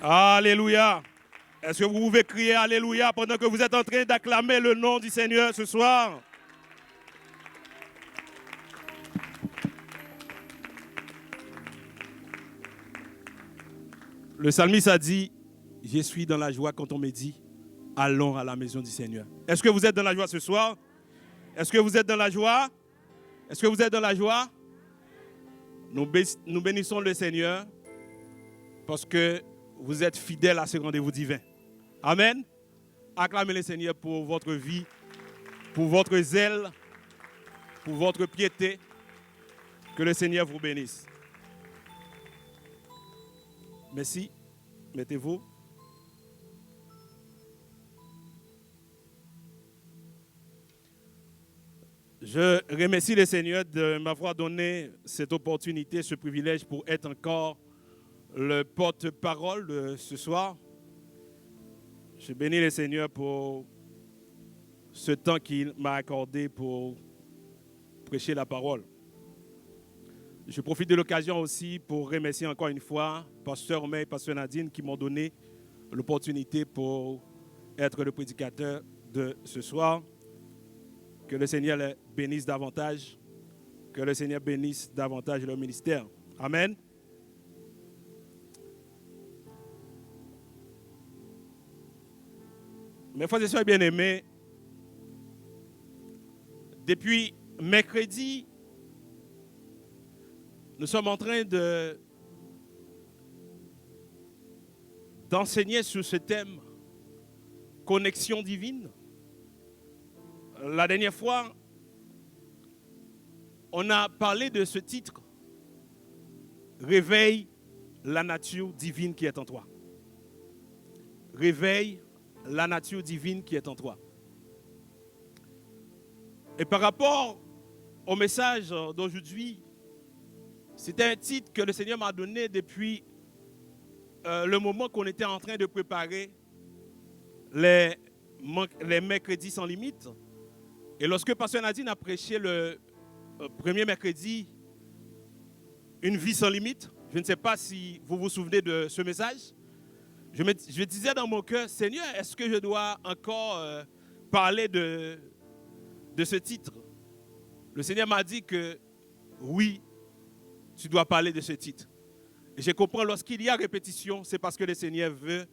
Alléluia. Est-ce que vous pouvez crier Alléluia pendant que vous êtes en train d'acclamer le nom du Seigneur ce soir? Le psalmiste a dit, je suis dans la joie quand on me dit, allons à la maison du Seigneur. Est-ce que vous êtes dans la joie ce soir? Est-ce que vous êtes dans la joie? Est-ce que vous êtes dans la joie? Nous bénissons le Seigneur parce que vous êtes fidèles à ce rendez-vous divin. Amen. Acclamez le Seigneur pour votre vie, pour votre zèle, pour votre piété. Que le Seigneur vous bénisse. Merci. Mettez-vous. Je remercie le Seigneur de m'avoir donné cette opportunité, ce privilège pour être encore le porte-parole de ce soir. Je bénis le Seigneur pour ce temps qu'il m'a accordé pour prêcher la parole. Je profite de l'occasion aussi pour remercier encore une fois Pasteur Omer et Pasteur Nadine qui m'ont donné l'opportunité pour être le prédicateur de ce soir. Que le Seigneur les bénisse davantage. Que le Seigneur bénisse davantage leur ministère. Amen. Mes frères et sœurs bien-aimés, depuis mercredi, nous sommes en train d'enseigner sur ce thème, connexion divine. La dernière fois, on a parlé de ce titre, réveille la nature divine qui est en toi. Réveille la nature divine qui est en toi. Et par rapport au message d'aujourd'hui, c'était un titre que le Seigneur m'a donné depuis le moment qu'on était en train de préparer les mercredis sans limite. Et lorsque Pasteur Nadine a prêché le premier mercredi, une vie sans limite, je ne sais pas si vous vous souvenez de ce message, je disais dans mon cœur, Seigneur, est-ce que je dois encore parler de ce titre? Le Seigneur m'a dit que oui, tu dois parler de ce titre. Et je comprends, lorsqu'il y a répétition, c'est parce que le Seigneur veut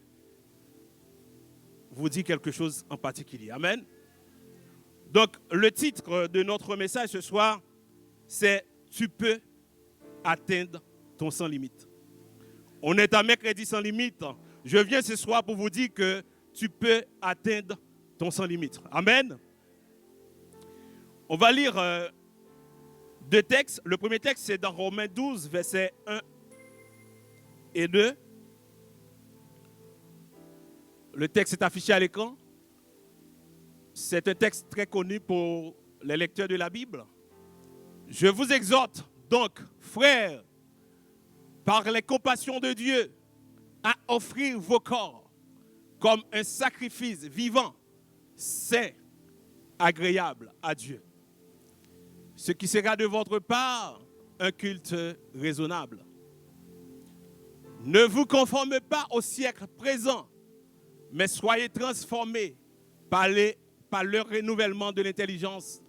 vous dire quelque chose en particulier. Amen. Donc, le titre de notre message ce soir, c'est « Tu peux atteindre ton sans limite ». On est à mercredi sans limite. Je viens ce soir pour vous dire que tu peux atteindre ton sans limite. Amen. On va lire deux textes. Le premier texte, c'est dans Romains 12, versets 1 et 2. Le texte est affiché à l'écran. C'est un texte très connu pour les lecteurs de la Bible. Je vous exhorte donc, frères, par les compassions de Dieu, à offrir vos corps comme un sacrifice vivant, saint, agréable à Dieu. Ce qui sera de votre part un culte raisonnable. Ne vous conformez pas au siècle présent, mais soyez transformés par le renouvellement de l'intelligence,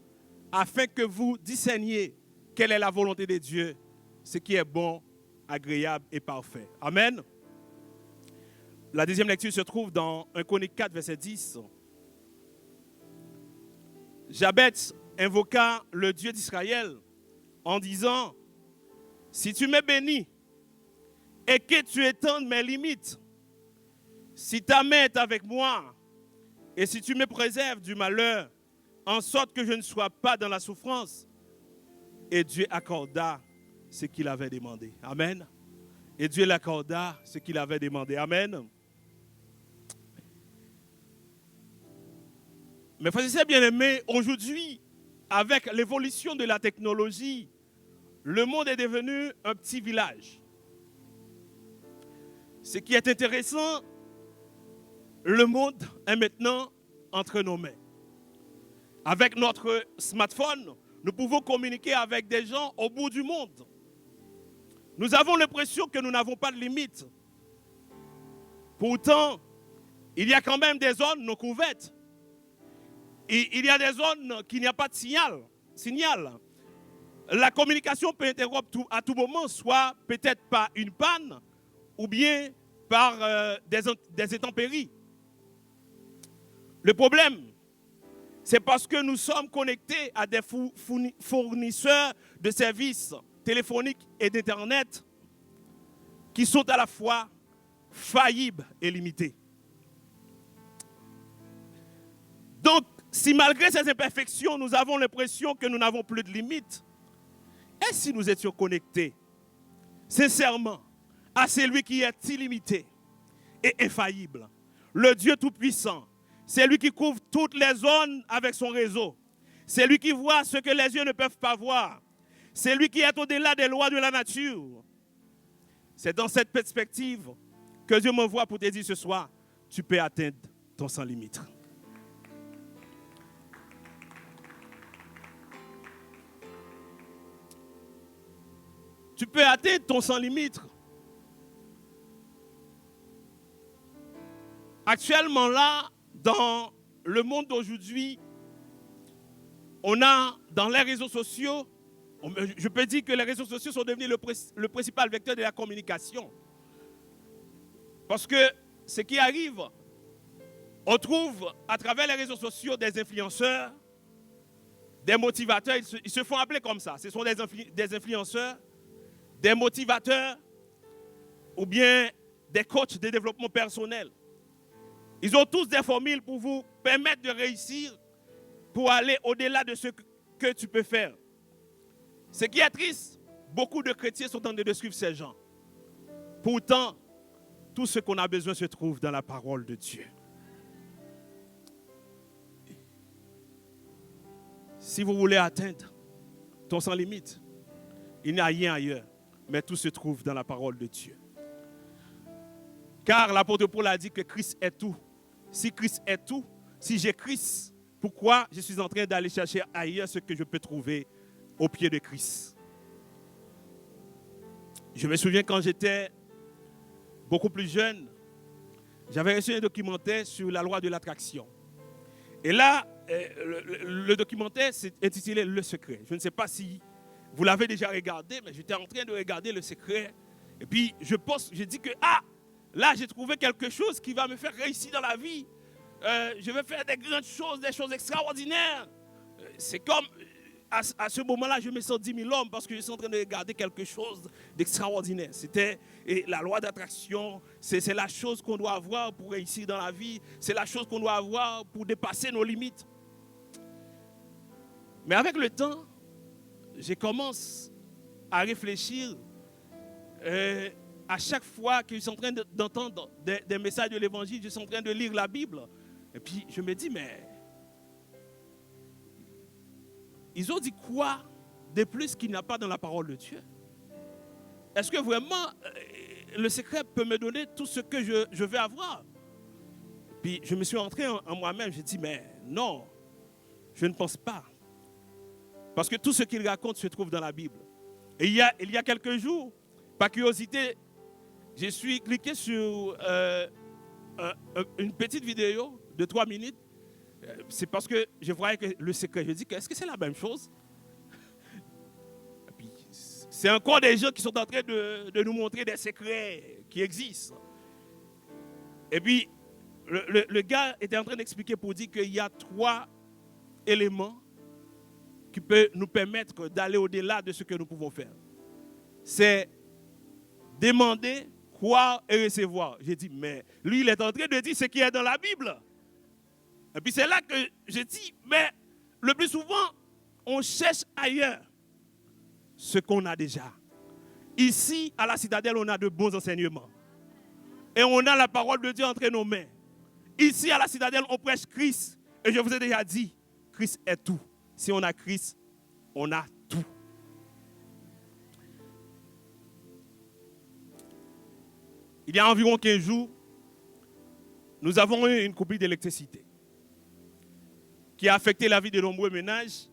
afin que vous discerniez quelle est la volonté de Dieu, ce qui est bon, agréable et parfait. Amen. La deuxième lecture se trouve dans 1 Chronique 4, verset 10. Jabez invoqua le Dieu d'Israël en disant, « Si tu me bénis et que tu étendes mes limites, si ta main est avec moi et si tu me préserves du malheur, en sorte que je ne sois pas dans la souffrance. » Et Dieu accorda ce qu'il avait demandé. Amen. Et Dieu l'accorda ce qu'il avait demandé. Amen. Mes frères et sœurs bien-aimés, aujourd'hui, avec l'évolution de la technologie, le monde est devenu un petit village. Ce qui est intéressant, le monde est maintenant entre nos mains. Avec notre smartphone, nous pouvons communiquer avec des gens au bout du monde. Nous avons l'impression que nous n'avons pas de limite. Pourtant, il y a quand même des zones non couvertes. Il y a des zones qui n'y a pas de signal. La communication peut interrompre à tout moment, soit peut-être par une panne ou bien par des intempéries. Le problème, c'est parce que nous sommes connectés à des fournisseurs de services téléphoniques et d'Internet qui sont à la fois faillibles et limités. Donc, si malgré ces imperfections, nous avons l'impression que nous n'avons plus de limites, et si nous étions connectés sincèrement à celui qui est illimité et infaillible, le Dieu Tout-Puissant, c'est lui qui couvre toutes les zones avec son réseau, c'est lui qui voit ce que les yeux ne peuvent pas voir, c'est lui qui est au-delà des lois de la nature. C'est dans cette perspective que Dieu m'envoie pour te dire ce soir, tu peux atteindre ton sans limite. Tu peux atteindre ton sans limite. Actuellement là, dans le monde d'aujourd'hui, on a dans les réseaux sociaux, je peux dire que les réseaux sociaux sont devenus le principal vecteur de la communication. Parce que ce qui arrive, on trouve à travers les réseaux sociaux des influenceurs, des motivateurs, ils se font appeler comme ça. Ce sont des influenceurs, des motivateurs ou bien des coachs de développement personnel. Ils ont tous des formules pour vous permettre de réussir, pour aller au-delà de ce que tu peux faire. Ce qui est triste, beaucoup de chrétiens sont en train de suivre ces gens. Pourtant, tout ce qu'on a besoin se trouve dans la parole de Dieu. Si vous voulez atteindre ton sans limite, il n'y a rien ailleurs, mais tout se trouve dans la parole de Dieu. Car l'apôtre Paul a dit que Christ est tout. Si Christ est tout, si j'ai Christ, pourquoi je suis en train d'aller chercher ailleurs ce que je peux trouver au pied de Christ? Je me souviens quand j'étais beaucoup plus jeune, j'avais reçu un documentaire sur la loi de l'attraction. Et là, le documentaire s'est intitulé Le Secret. Je ne sais pas si vous l'avez déjà regardé, mais j'étais en train de regarder Le Secret. Et puis, je dis que, là, j'ai trouvé quelque chose qui va me faire réussir dans la vie. Je vais faire des grandes choses, des choses extraordinaires. C'est comme, à ce moment-là, je me sens 10 000 hommes parce que je suis en train de regarder quelque chose d'extraordinaire. C'était la loi d'attraction. C'est la chose qu'on doit avoir pour réussir dans la vie. C'est la chose qu'on doit avoir pour dépasser nos limites. Mais avec le temps, je commence à réfléchir à chaque fois que je suis en train d'entendre des messages de l'évangile, je suis en train de lire la Bible. Et puis je me dis, mais ils ont dit quoi de plus qu'il n'y a pas dans la parole de Dieu? Est-ce que vraiment le secret peut me donner tout ce que je vais avoir? Puis je me suis rentré en moi-même, j'ai dit, mais non, je ne pense pas. Parce que tout ce qu'il raconte se trouve dans la Bible. Et il y a quelques jours, par curiosité, je suis cliqué sur une petite vidéo de 3 minutes. C'est parce que je voyais que le secret, je dis, est-ce que c'est la même chose? C'est encore des gens qui sont en train de nous montrer des secrets qui existent. Et puis, le gars était en train d'expliquer pour dire qu'il y a 3 éléments qui peuvent nous permettre d'aller au-delà de ce que nous pouvons faire. C'est demander, croire et recevoir. J'ai dit, mais lui, il est en train de dire ce qui est dans la Bible. Et puis c'est là que j'ai dit, mais le plus souvent, on cherche ailleurs ce qu'on a déjà. Ici, à la Citadelle, on a de bons enseignements. Et on a la parole de Dieu entre nos mains. Ici, à la Citadelle, on prêche Christ. Et je vous ai déjà dit, Christ est tout. Si on a Christ, on a tout. Il y a environ 15 jours, nous avons eu une coupure d'électricité qui a affecté la vie de nombreux ménages.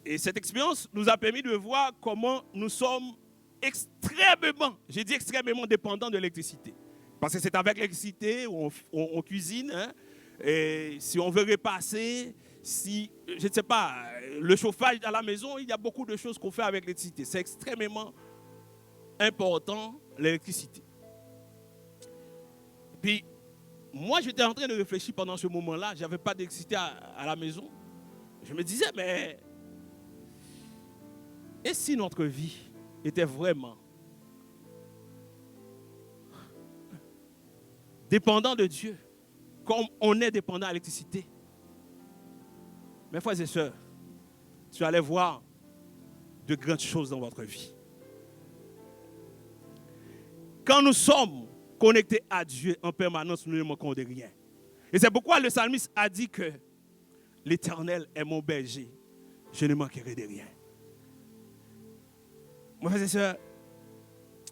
Et cette expérience nous a permis de voir comment nous sommes extrêmement, j'ai dit extrêmement dépendants de l'électricité. Parce que c'est avec l'électricité, on cuisine, hein, et si on veut repasser, si, je ne sais pas, le chauffage à la maison, il y a beaucoup de choses qu'on fait avec l'électricité. C'est extrêmement important, l'électricité. Puis, moi, j'étais en train de réfléchir pendant ce moment-là. Je n'avais pas d'électricité à la maison. Je me disais, mais et si notre vie était vraiment dépendant de Dieu, comme on est dépendant à l'électricité? Mes frères et sœurs, tu allais voir de grandes choses dans votre vie. Quand nous sommes connectés à Dieu en permanence, nous ne manquons de rien. Et c'est pourquoi le psalmiste a dit que l'Éternel est mon berger, je ne manquerai de rien. Mes frères et sœurs,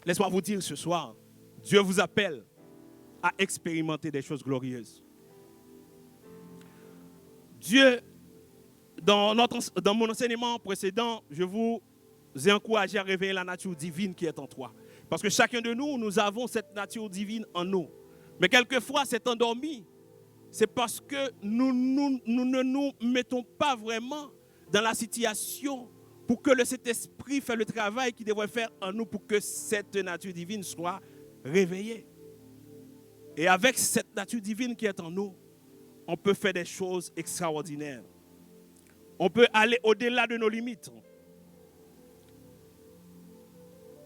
laisse-moi vous dire ce soir, Dieu vous appelle à expérimenter des choses glorieuses. Dieu, dans mon enseignement précédent, je vous ai encouragé à réveiller la nature divine qui est en toi. Parce que chacun de nous, nous avons cette nature divine en nous. Mais quelquefois, c'est endormi. C'est parce que nous ne nous mettons pas vraiment dans la situation pour que le Saint-Esprit fasse le travail qu'il devrait faire en nous pour que cette nature divine soit réveillée. Et avec cette nature divine qui est en nous, on peut faire des choses extraordinaires. On peut aller au-delà de nos limites.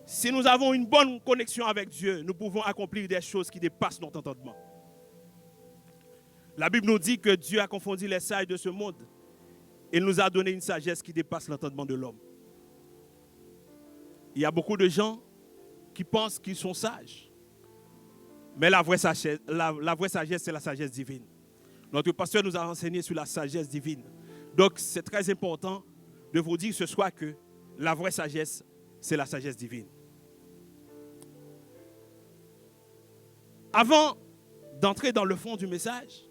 Si nous avons une bonne connexion avec Dieu, nous pouvons accomplir des choses qui dépassent notre entendement. La Bible nous dit que Dieu a confondu les sages de ce monde et nous a donné une sagesse qui dépasse l'entendement de l'homme. Il y a beaucoup de gens qui pensent qu'ils sont sages. Mais la vraie sagesse, c'est la sagesse divine. Notre pasteur nous a enseigné sur la sagesse divine. Donc, c'est très important de vous dire ce soir que la vraie sagesse, c'est la sagesse divine. Avant d'entrer dans le fond du message,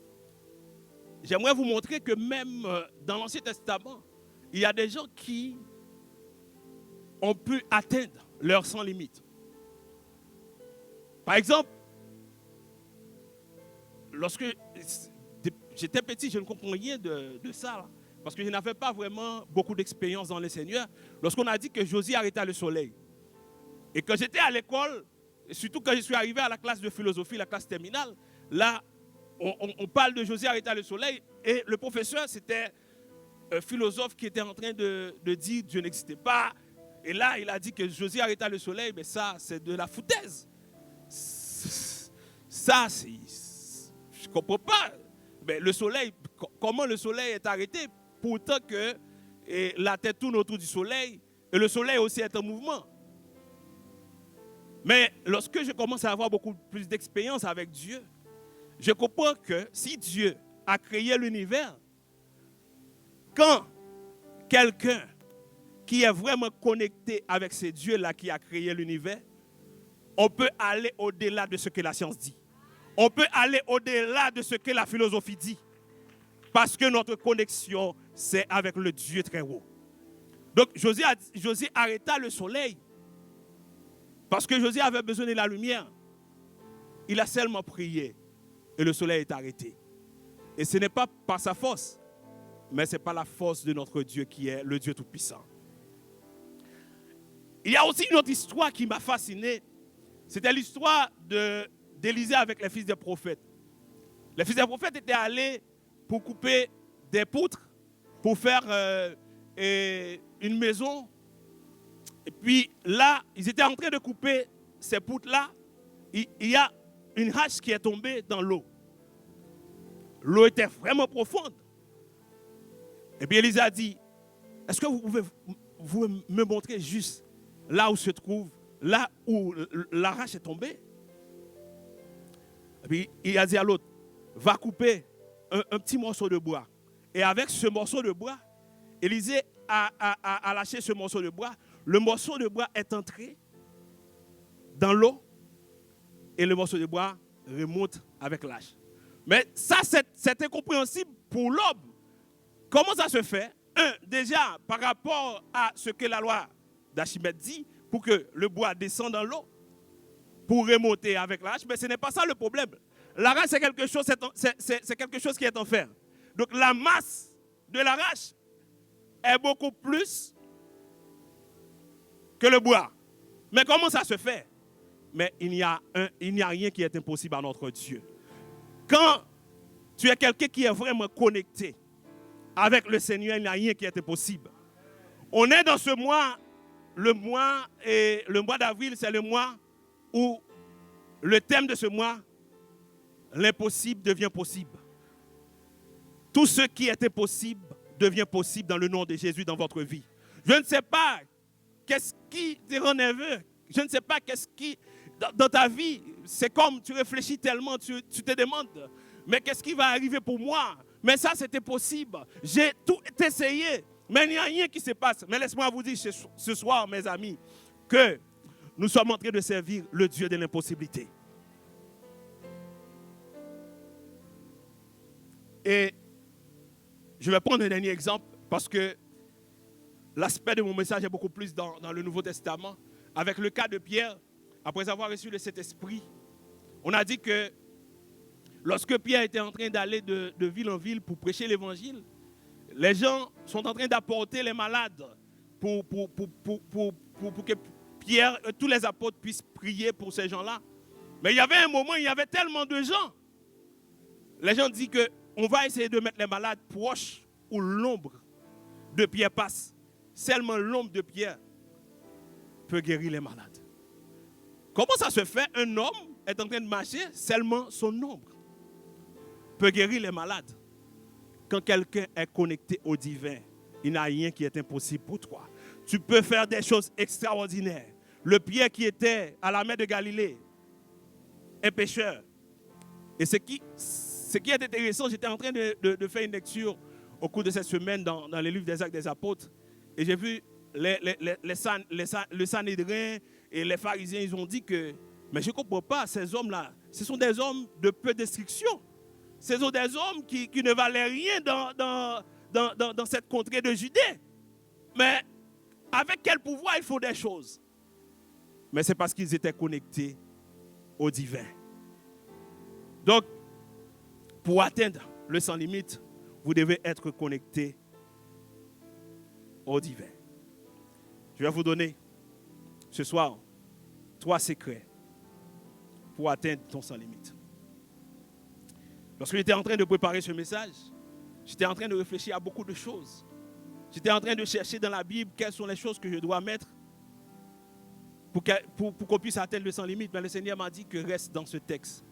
j'aimerais vous montrer que même dans l'Ancien Testament, il y a des gens qui ont pu atteindre leur sans limite. Par exemple, lorsque j'étais petit, je ne comprenais rien de ça, là, parce que je n'avais pas vraiment beaucoup d'expérience dans le Seigneur. Lorsqu'on a dit que Josué arrêta le soleil, et que j'étais à l'école, et surtout quand je suis arrivé à la classe de philosophie, la classe terminale, là, on parle de Josué arrêta le soleil, et le professeur, c'était un philosophe qui était en train de dire Dieu n'existait pas. Et là, il a dit que Josué arrêta le soleil, mais ça, c'est de la foutaise. Ça, je ne comprends pas. Mais le soleil, comment le soleil est arrêté, pourtant que la Terre tourne autour du soleil, et le soleil aussi est en mouvement. Mais lorsque je commence à avoir beaucoup plus d'expérience avec Dieu, je comprends que si Dieu a créé l'univers, quand quelqu'un qui est vraiment connecté avec ce Dieu-là qui a créé l'univers, on peut aller au-delà de ce que la science dit. On peut aller au-delà de ce que la philosophie dit. Parce que notre connexion, c'est avec le Dieu très haut. Donc, Josué arrêta le soleil. Parce que Josué avait besoin de la lumière. Il a seulement prié. Et le soleil est arrêté. Et ce n'est pas par sa force, mais c'est par la force de notre Dieu qui est le Dieu Tout-Puissant. Il y a aussi une autre histoire qui m'a fasciné. C'était l'histoire d'Élisée avec les fils des prophètes. Les fils des prophètes étaient allés pour couper des poutres, pour faire une maison. Et puis là, ils étaient en train de couper ces poutres-là. Il y a une hache qui est tombée dans l'eau. L'eau était vraiment profonde. Et puis Élisée a dit, est-ce que vous pouvez me montrer juste là où se trouve, là où la hache est tombée? Et puis il a dit à l'autre, va couper un petit morceau de bois. Et avec ce morceau de bois, Élisée a lâché ce morceau de bois. Le morceau de bois est entré dans l'eau et le morceau de bois remonte avec l'âge. Mais ça, c'est incompréhensible pour l'homme. Comment ça se fait? Déjà, par rapport à ce que la loi d'Archimède dit, pour que le bois descende dans l'eau, pour remonter avec l'arrache, mais ce n'est pas ça le problème. L'arrache, c'est quelque chose, c'est quelque chose qui est en fer. Donc la masse de l'arrache est beaucoup plus que le bois. Mais comment ça se fait? Mais il n'y a rien qui est impossible à notre Dieu. Quand tu es quelqu'un qui est vraiment connecté avec le Seigneur, il n'y a rien qui est impossible. On est dans ce mois, le mois d'avril, c'est le mois où le thème de ce mois, l'impossible devient possible. Tout ce qui est impossible devient possible dans le nom de Jésus dans votre vie. Je ne sais pas qu'est-ce qui te rend nerveux. Je ne sais pas qu'est-ce qui, dans ta vie, c'est comme tu réfléchis tellement, tu te demandes, mais qu'est-ce qui va arriver pour moi? Mais ça, c'était possible. J'ai tout essayé, mais il n'y a rien qui se passe. Mais laisse-moi vous dire ce soir, mes amis, que nous sommes en train de servir le Dieu de l'impossibilité. Et je vais prendre un dernier exemple parce que l'aspect de mon message est beaucoup plus dans le Nouveau Testament. Avec le cas de Pierre, après avoir reçu le Saint-Esprit, on a dit que lorsque Pierre était en train d'aller de ville en ville pour prêcher l'évangile, les gens sont en train d'apporter les malades pour que Pierre, tous les apôtres puissent prier pour ces gens-là. Mais il y avait un moment, il y avait tellement de gens. Les gens disent qu'on va essayer de mettre les malades proches où l'ombre de Pierre passe. Seulement l'ombre de Pierre peut guérir les malades. Comment ça se fait? Un homme est en train de marcher, seulement son ombre peut guérir les malades. Quand quelqu'un est connecté au divin, il n'y a rien qui est impossible pour toi. Tu peux faire des choses extraordinaires. Le Pierre qui était à la mer de Galilée, un pêcheur. Et ce qui est intéressant, j'étais en train de faire une lecture au cours de cette semaine dans les livres des Actes des Apôtres. Et j'ai vu le Sanhédrin et les pharisiens, ils ont dit que, mais je ne comprends pas, ces hommes-là, ce sont des hommes de peu d'instruction. Ce sont des hommes qui ne valaient rien dans cette contrée de Judée. Mais avec quel pouvoir ils font des choses? Mais c'est parce qu'ils étaient connectés au divin. Donc, pour atteindre le sans limite, vous devez être connecté au divin. Je vais vous donner ce soir 3 secrets pour atteindre ton sans limite. Lorsque j'étais en train de préparer ce message, j'étais en train de réfléchir à beaucoup de choses. J'étais en train de chercher dans la Bible quelles sont les choses que je dois mettre pour qu'on puisse atteindre le sans limite. Mais le Seigneur m'a dit que reste dans ce texte.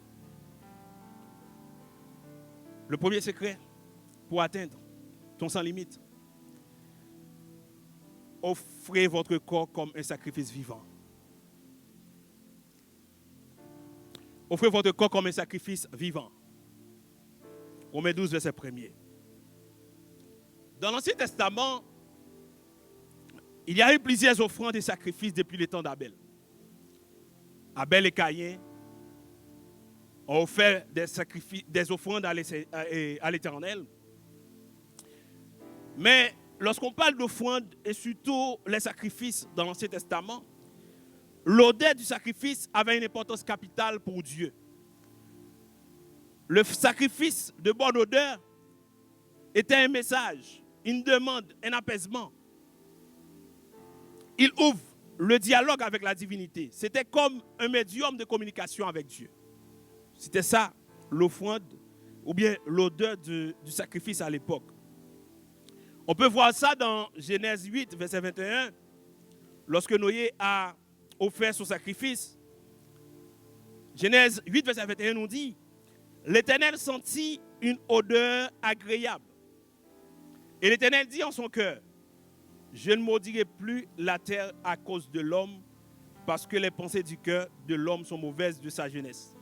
Le premier secret pour atteindre ton sans limite, offrez votre corps comme un sacrifice vivant. Offrez votre corps comme un sacrifice vivant. Romains 12, verset 1er. Dans l'Ancien Testament, il y a eu plusieurs offrandes et sacrifices depuis le temps d'Abel. Abel et Caïn ont offert des offrandes à l'Éternel. Mais lorsqu'on parle d'offrandes et surtout les sacrifices dans l'Ancien Testament, l'odeur du sacrifice avait une importance capitale pour Dieu. Le sacrifice de bonne odeur était un message, une demande, un apaisement. Il ouvre le dialogue avec la divinité. C'était comme un médium de communication avec Dieu. C'était ça, l'offrande, ou bien l'odeur du sacrifice à l'époque. On peut voir ça dans Genèse 8, verset 21, lorsque Noé a offert son sacrifice. Genèse 8, verset 21 nous dit, l'Éternel sentit une odeur agréable. Et l'Éternel dit en son cœur, je ne maudirai plus la terre à cause de l'homme, parce que les pensées du cœur de l'homme sont mauvaises de sa jeunesse.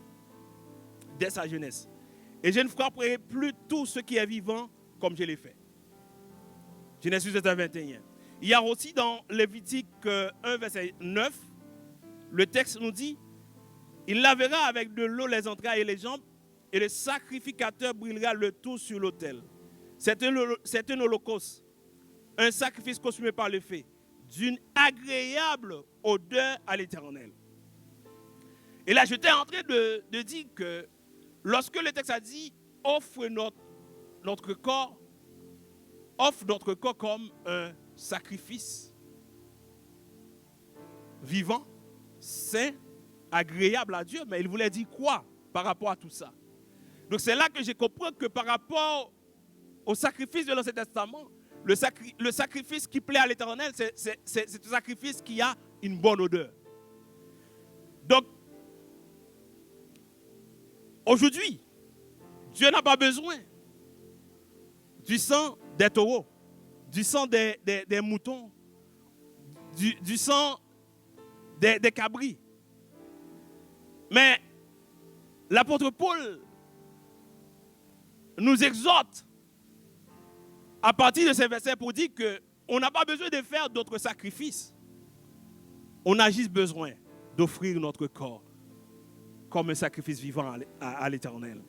Dès sa jeunesse. Et je ne frapperai plus tout ce qui est vivant comme je l'ai fait. Genèse 8, verset 21. Il y a aussi dans Lévitique 1, verset 9, le texte nous dit, il lavera avec de l'eau les entrailles et les jambes, et le sacrificateur brûlera le tout sur l'autel. C'est un holocauste, un sacrifice consumé par le feu, d'une agréable odeur à l'Éternel. Et là, j'étais en train de dire que lorsque le texte a dit offre notre corps comme un sacrifice vivant, sain, agréable à Dieu, mais il voulait dire quoi par rapport à tout ça? Donc c'est là que j'ai compris que par rapport au sacrifice de l'Ancien Testament, le sacrifice qui plaît à l'Éternel, c'est un sacrifice qui a une bonne odeur. Donc, aujourd'hui, Dieu n'a pas besoin du sang des taureaux, du sang des moutons, du sang des cabris. Mais l'apôtre Paul nous exhorte à partir de ces versets pour dire qu'on n'a pas besoin de faire d'autres sacrifices. On a juste besoin d'offrir notre corps comme un sacrifice vivant à l'Éternel.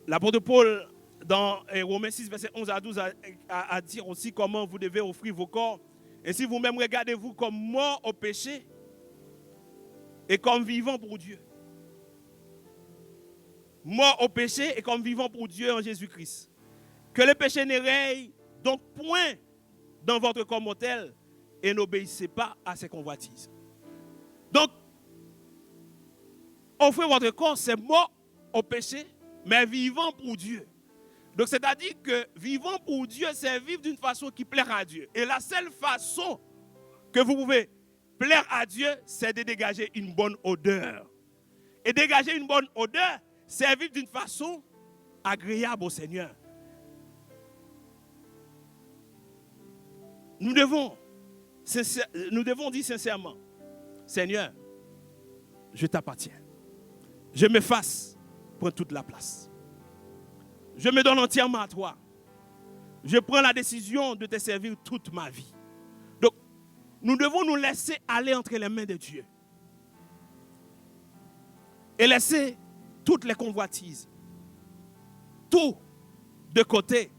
L'apôtre Paul, dans Romains 6, verset 11 à 12, a dit aussi comment vous devez offrir vos corps. Ainsi vous-même regardez-vous comme morts au péché et comme vivants pour Dieu. Morts au péché et comme vivants pour Dieu en Jésus-Christ. Que le péché ne règne donc point dans votre corps mortel et n'obéissez pas à ses convoitises. Donc, offrir votre corps, c'est mort au péché, mais vivant pour Dieu. Donc, c'est-à-dire que vivant pour Dieu, c'est vivre d'une façon qui plaira à Dieu. Et la seule façon que vous pouvez plaire à Dieu, c'est de dégager une bonne odeur. Et dégager une bonne odeur, c'est vivre d'une façon agréable au Seigneur. Nous devons dire sincèrement, Seigneur, je t'appartiens. Je m'efface pour toute la place. Je me donne entièrement à toi. Je prends la décision de te servir toute ma vie. Donc, nous devons nous laisser aller entre les mains de Dieu. Et laisser toutes les convoitises, tout de côté,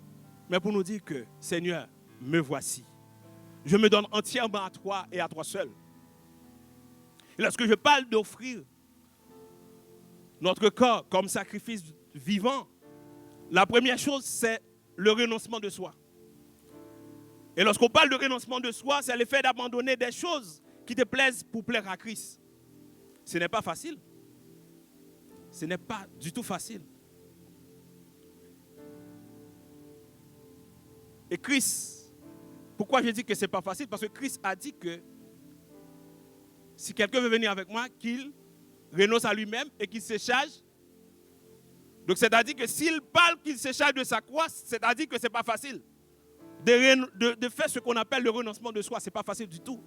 mais pour nous dire que, Seigneur, me voici. Je me donne entièrement à toi et à toi seul. Et lorsque je parle d'offrir notre corps comme sacrifice vivant, la première chose, c'est le renoncement de soi. Et lorsqu'on parle de renoncement de soi, c'est le fait d'abandonner des choses qui te plaisent pour plaire à Christ. Ce n'est pas facile. Ce n'est pas du tout facile. Et Christ, pourquoi je dis que ce n'est pas facile? Parce que Christ a dit que si quelqu'un veut venir avec moi, qu'il renonce à lui-même et qu'il se charge. Donc c'est-à-dire que s'il parle qu'il se charge de sa croix, c'est-à-dire que ce n'est pas facile. De faire ce qu'on appelle le renoncement de soi, ce n'est pas facile du tout.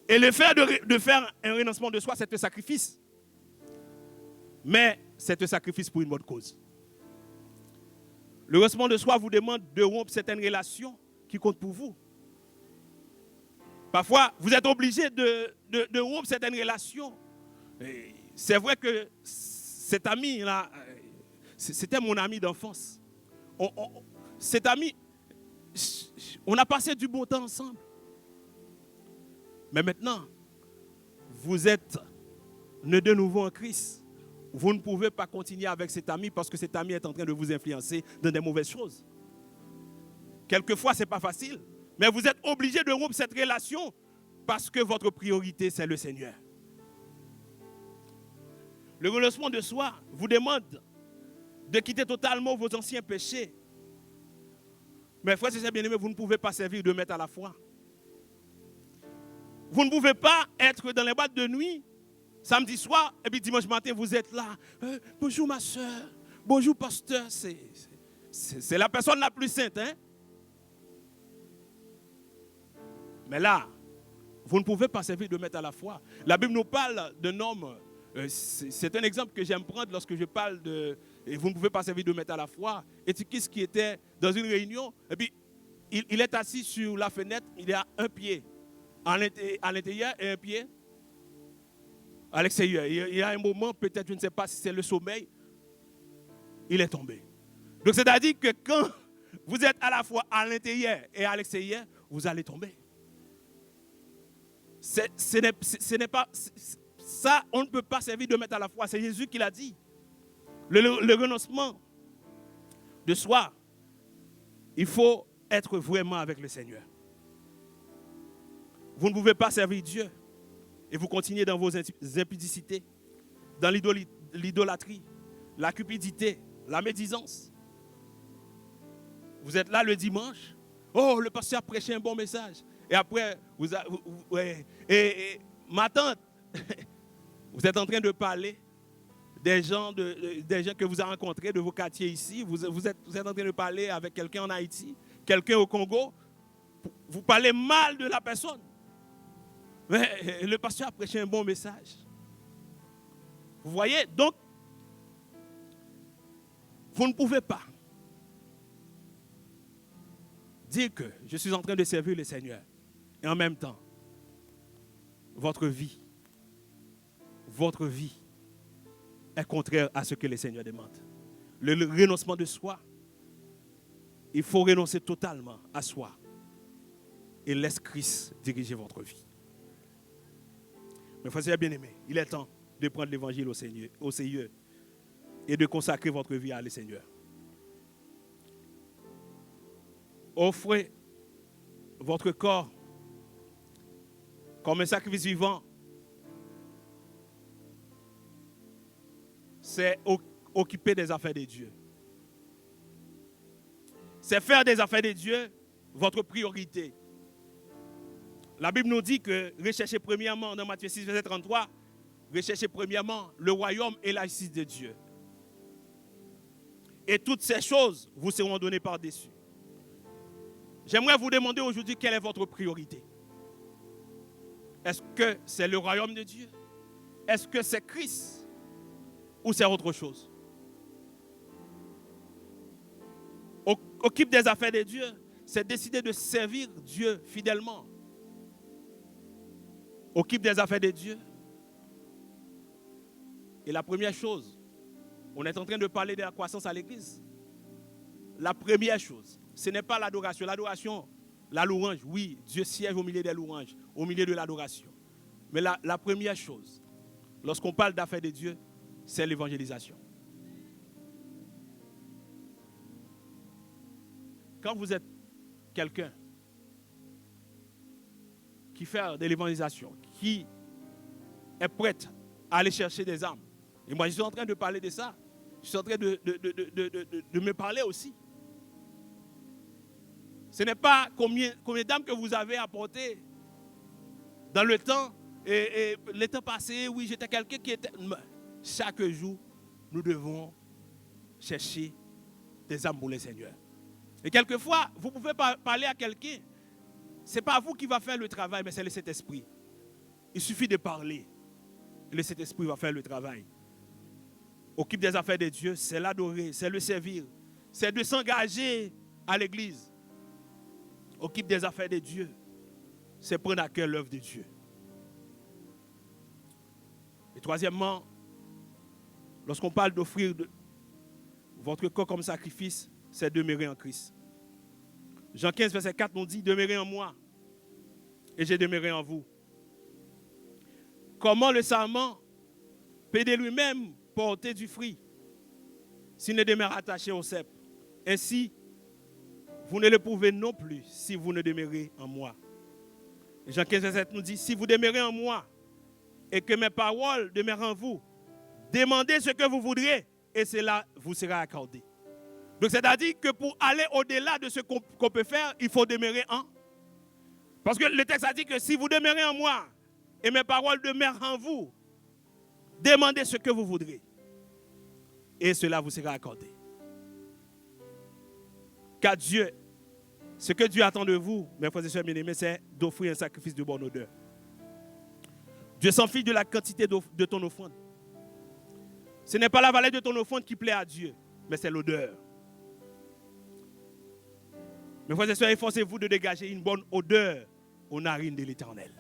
Et le fait de faire un renoncement de soi, c'est un sacrifice. Mais c'est un sacrifice pour une bonne cause. Le renoncement de soi vous demande de rompre certaines relations qui comptent pour vous. Parfois, vous êtes obligé de rompre certaines relations. Et c'est vrai que cet ami-là, c'était mon ami d'enfance. Cet ami, on a passé du bon temps ensemble. Mais maintenant, vous êtes né de nouveau en Christ. Vous ne pouvez pas continuer avec cet ami parce que cet ami est en train de vous influencer dans des mauvaises choses. Quelquefois, ce n'est pas facile. Mais vous êtes obligé de rompre cette relation parce que votre priorité, c'est le Seigneur. Le renoncement de soi vous demande de quitter totalement vos anciens péchés. Mais frères et sœurs bien-aimés, vous ne pouvez pas servir deux maîtres à la fois. Vous ne pouvez pas être dans les boîtes de nuit, samedi soir, et puis dimanche matin, vous êtes là. Bonjour ma soeur, bonjour pasteur. C'est la personne la plus sainte, hein? Mais là, vous ne pouvez pas servir deux maîtres à la fois. La Bible nous parle d'un homme. C'est un exemple que j'aime prendre lorsque je parle de... Et vous ne pouvez pas servir deux maîtres à la fois. Étiquis qui était dans une réunion, et puis il est assis sur la fenêtre, il a un pied à l'intérieur et un pied à l'extérieur. Il y a un moment, peut-être, je ne sais pas si c'est le sommeil, il est tombé. Donc c'est-à-dire que quand vous êtes à la fois à l'intérieur et à l'extérieur, vous allez tomber. Ce n'est pas ça, on ne peut pas servir de maître à la fois. C'est Jésus qui l'a dit. Le renoncement de soi, il faut être vraiment avec le Seigneur. Vous ne pouvez pas servir Dieu et vous continuez dans vos impudicités, dans l'idolâtrie, la cupidité, la médisance. Vous êtes là le dimanche, oh, le pasteur a prêché un bon message. Et après, ma tante, vous êtes en train de parler des gens que vous avez rencontrés, de vos quartiers ici. Vous êtes en train de parler avec quelqu'un en Haïti, quelqu'un au Congo. Vous parlez mal de la personne. Mais le pasteur a prêché un bon message. Vous voyez, donc, vous ne pouvez pas dire que je suis en train de servir le Seigneur et en même temps, votre vie est contraire à ce que le Seigneur demande. Le renoncement de soi, il faut renoncer totalement à soi et laisse Christ diriger votre vie. Mes frères et bien-aimés, il est temps de prendre l'évangile au Seigneur et de consacrer votre vie à le Seigneur. Offrez votre corps comme un sacrifice vivant. C'est occuper des affaires de Dieu. C'est faire des affaires de Dieu votre priorité. La Bible nous dit que recherchez premièrement, dans Matthieu 6, verset 33, recherchez premièrement le royaume et la justice de Dieu. Et toutes ces choses vous seront données par-dessus. J'aimerais vous demander aujourd'hui quelle est votre priorité. Est-ce que c'est le royaume de Dieu? Est-ce que c'est Christ? Ou c'est autre chose? Occupe des affaires de Dieu, c'est décider de servir Dieu fidèlement. Occupe des affaires de Dieu. Et la première chose, on est en train de parler de la croissance à l'église. La première chose, ce n'est pas l'adoration. L'adoration, la louange, oui, Dieu siège au milieu des louanges, au milieu de l'adoration. Mais la première chose, lorsqu'on parle d'affaires de Dieu, c'est l'évangélisation. Quand vous êtes quelqu'un qui fait de l'évangélisation, qui est prête à aller chercher des âmes, et moi je suis en train de parler de ça, je suis en train de me parler aussi. Ce n'est pas combien d'âmes que vous avez apportées dans le temps, et le temps passé, oui, j'étais quelqu'un qui était... Chaque jour, nous devons chercher des âmes pour le Seigneur. Et quelquefois, vous pouvez parler à quelqu'un, ce n'est pas vous qui va faire le travail, mais c'est le Saint-Esprit. Il suffit de parler, et le Saint-Esprit va faire le travail. Occupe des affaires de Dieu, c'est l'adorer, c'est le servir, c'est de s'engager à l'église. Occupe des affaires de Dieu, c'est prendre à cœur l'œuvre de Dieu. Et troisièmement, lorsqu'on parle d'offrir votre corps comme sacrifice, c'est demeurer en Christ. Jean 15, verset 4 nous dit, demeurez en moi et je demeurerai en vous. Comment le sarment peut de lui-même porter du fruit s'il ne demeure attaché au cep? Ainsi, vous ne le pouvez non plus si vous ne demeurez en moi. Jean 15, verset 7 nous dit, si vous demeurez en moi et que mes paroles demeurent en vous, demandez ce que vous voudrez et cela vous sera accordé. Donc c'est-à-dire que pour aller au-delà de ce qu'on peut faire, il faut demeurer en. Parce que le texte a dit que si vous demeurez en moi et mes paroles demeurent en vous, demandez ce que vous voudrez et cela vous sera accordé. Car Dieu, ce que Dieu attend de vous, mes frères et sœurs bien-aimés, c'est d'offrir un sacrifice de bonne odeur. Dieu s'en fiche de la quantité de ton offrande. Ce n'est pas la valeur de ton offrande qui plaît à Dieu, mais c'est l'odeur. Mes frères et sœurs, efforcez-vous de dégager une bonne odeur aux narines de l'Éternel.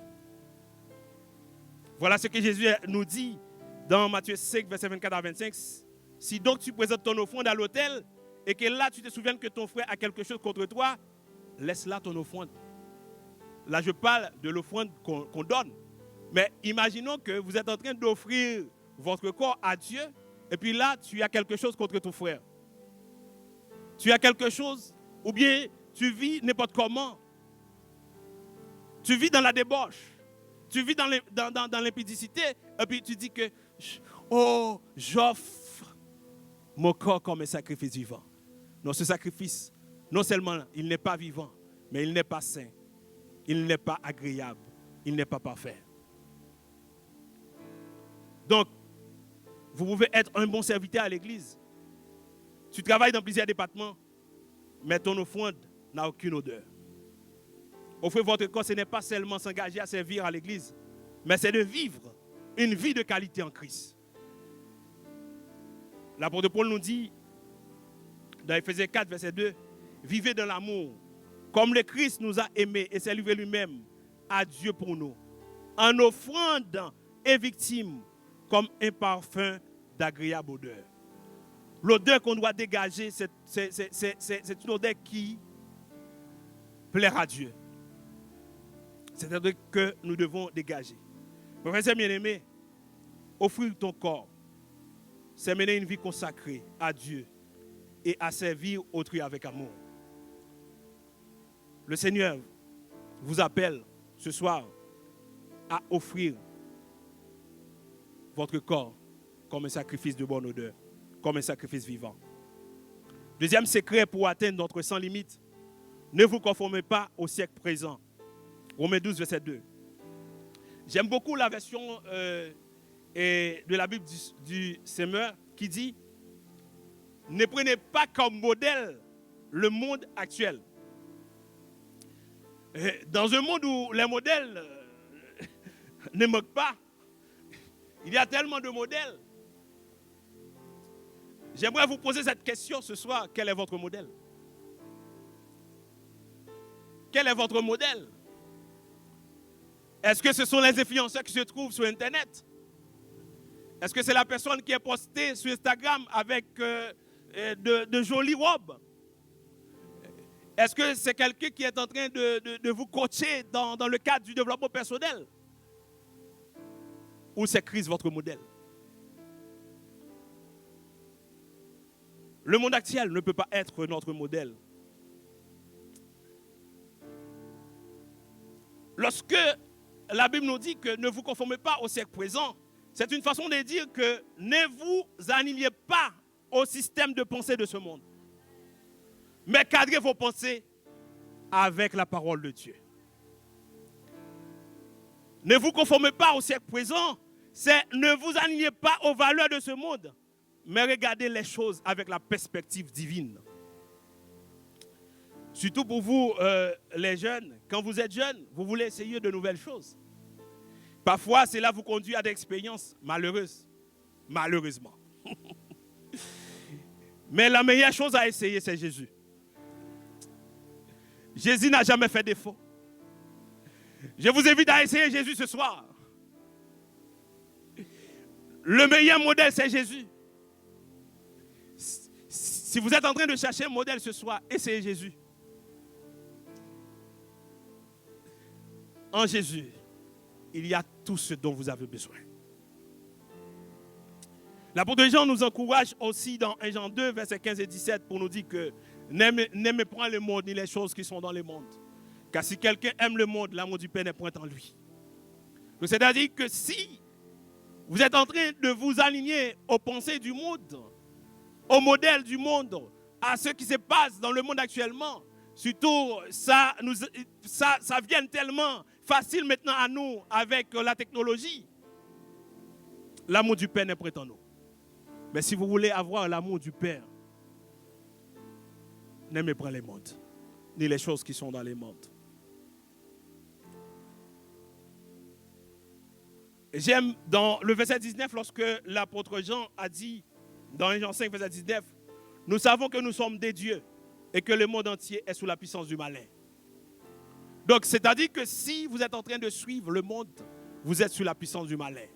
Voilà ce que Jésus nous dit dans Matthieu 5, verset 24 à 25. Si donc tu présentes ton offrande à l'autel et que là tu te souviens que ton frère a quelque chose contre toi, laisse là ton offrande Là, je parle de l'offrande qu'on donne. Mais imaginons que vous êtes en train d'offrir votre corps à Dieu, et puis là, tu as quelque chose contre ton frère. Tu as quelque chose, ou bien tu vis n'importe comment. Tu vis dans la débauche. Tu vis dans l'impudicité, et puis tu dis que, oh, j'offre mon corps comme un sacrifice vivant. Non, ce sacrifice, non seulement il n'est pas vivant, mais il n'est pas sain, il n'est pas agréable, il n'est pas parfait. Donc, vous pouvez être un bon serviteur à l'église. Tu travailles dans plusieurs départements, mais ton offrande n'a aucune odeur. Offrir votre corps, ce n'est pas seulement s'engager à servir à l'église, mais c'est de vivre une vie de qualité en Christ. L'apôtre Paul nous dit, dans Éphésiens 4, verset 2, vivez dans l'amour, comme le Christ nous a aimés et s'est livré lui-même à Dieu pour nous, en offrande et victime comme un parfum d'agréable odeur. L'odeur qu'on doit dégager, c'est une odeur qui plaira à Dieu. C'est l'odeur que nous devons dégager. Frères et bien-aimés, offrir ton corps, c'est mener une vie consacrée à Dieu et à servir autrui avec amour. Le Seigneur vous appelle ce soir à offrir votre corps comme un sacrifice de bonne odeur, comme un sacrifice vivant. Deuxième secret pour atteindre notre sans limite, ne vous conformez pas au siècle présent. Romains 12, verset 2. J'aime beaucoup la version de la Bible du Semeur qui dit « Ne prenez pas comme modèle le monde actuel. » Dans un monde où les modèles ne manquent pas, il y a tellement de modèles. J'aimerais vous poser cette question ce soir. Quel est votre modèle? Quel est votre modèle? Est-ce que ce sont les influenceurs qui se trouvent sur Internet? Est-ce que c'est la personne qui est postée sur Instagram avec de jolies robes? Est-ce que c'est quelqu'un qui est en train de vous coacher dans le cadre du développement personnel? Ou c'est Christ votre modèle? Le monde actuel ne peut pas être notre modèle. Lorsque la Bible nous dit que ne vous conformez pas au siècle présent, c'est une façon de dire que ne vous alignez pas au système de pensée de ce monde. Mais cadrez vos pensées avec la parole de Dieu. Ne vous conformez pas au siècle présent, c'est ne vous alignez pas aux valeurs de ce monde, mais regardez les choses avec la perspective divine. Surtout pour vous, les jeunes, quand vous êtes jeunes, vous voulez essayer de nouvelles choses. Parfois, cela vous conduit à des expériences malheureuses. Malheureusement. Mais la meilleure chose à essayer, c'est Jésus. Jésus n'a jamais fait défaut. Je vous invite à essayer Jésus ce soir. Le meilleur modèle, c'est Jésus. Si vous êtes en train de chercher un modèle ce soir, essayez Jésus. En Jésus, il y a tout ce dont vous avez besoin. L'apôtre Jean nous encourage aussi dans 1 Jean 2, versets 15 et 17 pour nous dire que n'aimez point le monde ni les choses qui sont dans le monde. Car si quelqu'un aime le monde, l'amour du Père n'est point en lui. Donc c'est-à-dire que si vous êtes en train de vous aligner aux pensées du monde, au modèle du monde, à ce qui se passe dans le monde actuellement, surtout ça vient tellement facile maintenant à nous avec la technologie. L'amour du Père n'est point en nous. Mais si vous voulez avoir l'amour du Père, n'aimez pas les mondes, ni les choses qui sont dans les mondes. J'aime dans le verset 19, lorsque l'apôtre Jean a dit, dans 1 Jean 5, verset 19, nous savons que nous sommes des dieux et que le monde entier est sous la puissance du malin. Donc, c'est-à-dire que si vous êtes en train de suivre le monde, vous êtes sous la puissance du malin.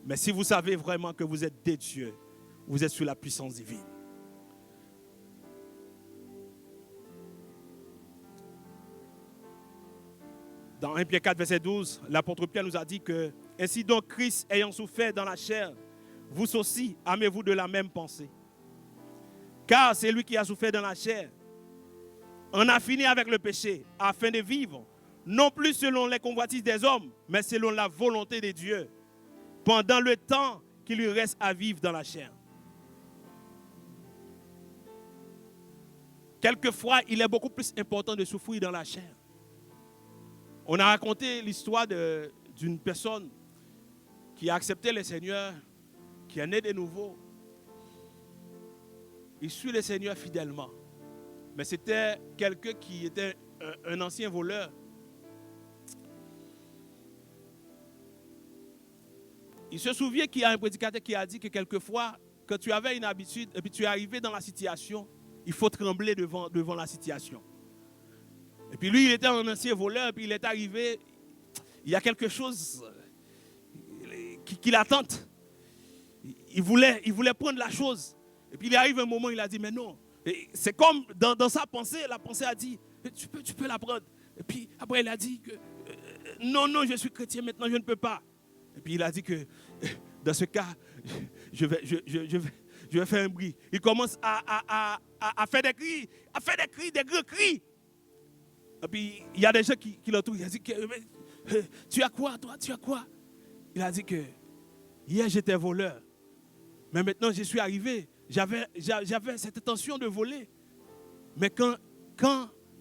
Mais si vous savez vraiment que vous êtes des dieux, vous êtes sous la puissance divine. Dans 1 Pierre 4, verset 12, l'apôtre Pierre nous a dit que « Ainsi donc, Christ ayant souffert dans la chair, vous aussi, aimez-vous de la même pensée. Car c'est lui qui a souffert dans la chair, en a fini avec le péché, afin de vivre, non plus selon les convoitises des hommes, mais selon la volonté de Dieu, pendant le temps qu'il lui reste à vivre dans la chair. » Quelquefois, il est beaucoup plus important de souffrir dans la chair. On a raconté l'histoire d'une personne qui a accepté le Seigneur, qui est né de nouveau. Il suit le Seigneur fidèlement. Mais c'était quelqu'un qui était un ancien voleur. Il se souvient qu'il y a un prédicateur qui a dit que quelquefois, quand tu avais une habitude et puis tu es arrivé dans la situation, il faut trembler devant la situation. Et puis lui, il était un ancien voleur, et puis il est arrivé, il y a quelque chose qui l'attente. Il voulait prendre la chose. Et puis il arrive un moment, il a dit, mais non. C'est comme dans sa pensée, la pensée a dit, tu peux la prendre. Et puis après, il a dit que, non, je suis chrétien, maintenant je ne peux pas. Et puis il a dit que, dans ce cas, je vais faire un bruit. Il commence à faire des cris, des grands cris. Et puis il y a des gens qui l'entourent. Il a dit que, tu as quoi, toi, tu as quoi? Il a dit que, hier j'étais voleur, mais maintenant je suis arrivé. J'avais cette intention de voler. Mais quand